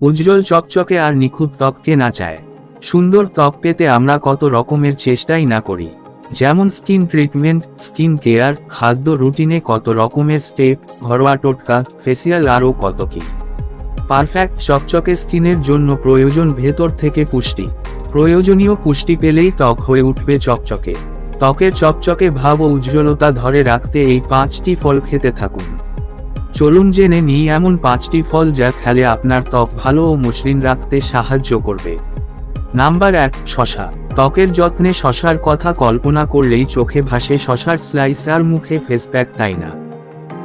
উজ্জ্বল চকচকে আর নিখুঁত ত্বককে না চায়। সুন্দর ত্বক পেতে আমরা কত রকমের চেষ্টাই না করি, যেমন স্কিন ট্রিটমেন্ট, স্কিন কেয়ার, খাদ্য রুটিনে কত রকমের স্টেপ, ঘরোয়া টোটকা, ফেসিয়াল আরও কত কি। পারফেক্ট চকচকে স্কিনের জন্য প্রয়োজন ভেতর থেকে পুষ্টি। প্রয়োজনীয় পুষ্টি পেলেই ত্বক হয়ে উঠবে চকচকে। ত্বকের চকচকে ভাব ও উজ্জ্বলতা ধরে রাখতে এই 5টি ফল খেতে থাকুন। চলুন জেনে নিই এমন 5টি ফল যা খেলে আপনার ত্বক ভালো ও মসৃণ রাখতে সাহায্য করবে। নাম্বার 1, শসা। ত্বকের যত্নে শসার কথা কল্পনা করলেই চোখে ভাসে শসার স্লাইস আর মুখে ফেসপ্যাক, তাই না?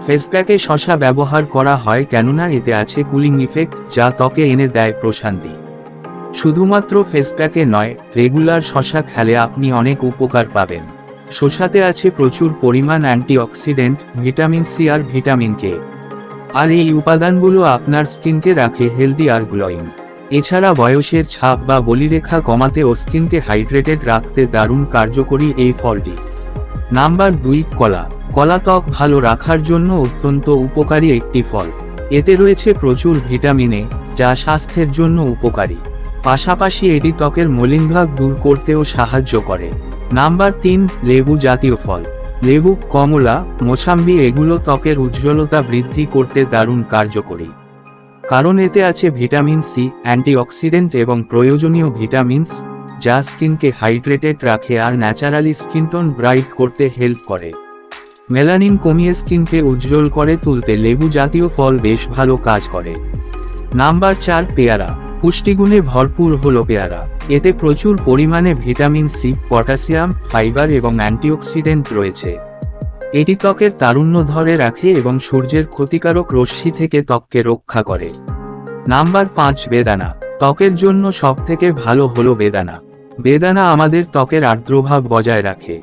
ফেসপ্যাকে শসা ব্যবহার করা হয় কেননা এতে আছে কুলিং ইফেক্ট, যা ত্বকে এনে দেয় প্রশান্তি। শুধুমাত্র ফেসপ্যাকে নয়, রেগুলার শসা খেলে আপনি অনেক উপকার পাবেন। শসাতে আছে প্রচুর পরিমাণ অ্যান্টিঅক্সিডেন্ট, ভিটামিন সি আর ভিটামিন কে, আর এই উপাদানগুলো আপনার স্কিনকে রাখে হেলদি আর গ্লোয়িং। এছাড়া বয়সের ছাপ বা বলিরেখা কমাতে ও স্কিনকে হাইড্রেটেড রাখতে দারুণ কার্যকরী এই ফলটি। নাম্বার 2, কলা। কলা ত্বক ভালো রাখার জন্য অত্যন্ত উপকারী একটি ফল। এতে রয়েছে প্রচুর ভিটামিন এ, যা স্বাস্থ্যের জন্য উপকারী। পাশাপাশি এটি ত্বকের মলিনভাব দূর করতেও সাহায্য করে। নাম্বার 3, লেবু জাতীয় ফল। লেবু, কমলা, মোসাম্বি এগুলো ত্বকের উজ্জ্বলতা বৃদ্ধি করতে দারুণ কার্যকরী, কারণ এতে আছে ভিটামিন সি, অ্যান্টিঅক্সিডেন্ট এবং প্রয়োজনীয় ভিটামিনস, যা স্কিনকে হাইড্রেটেড রাখে আর ন্যাচারালি স্কিন টোন ব্রাইট করতে হেল্প করে। মেলানিন কমিয়ে স্কিনকে উজ্জ্বল করে তুলতে লেবু জাতীয় ফল বেশ ভালো কাজ করে। নাম্বার 4, পেয়ারা। পুষ্টিগুণে ভরপুর হলো পেয়ারা। এতে প্রচুর পরিমাণে ভিটামিন সি, পটাশিয়াম, ফাইবার এবং অ্যান্টিঅক্সিডেন্ট রয়েছে। এটি ত্বকের তারুণ্য ধরে রাখে এবং সূর্যের ক্ষতিকারক রশ্মি থেকে ত্বককে রক্ষা করে। নাম্বার 5, বেদানা। ত্বকের জন্য সবথেকে ভালো হলো বেদানা। বেদানা আমাদের ত্বকের আর্দ্রভাব বজায় রাখে,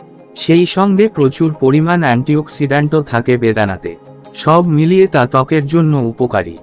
সেই সঙ্গে প্রচুর পরিমাণ অ্যান্টিঅক্সিডেন্টও থাকে বেদানাতে। সব মিলিয়ে তা ত্বকের জন্য উপকারী।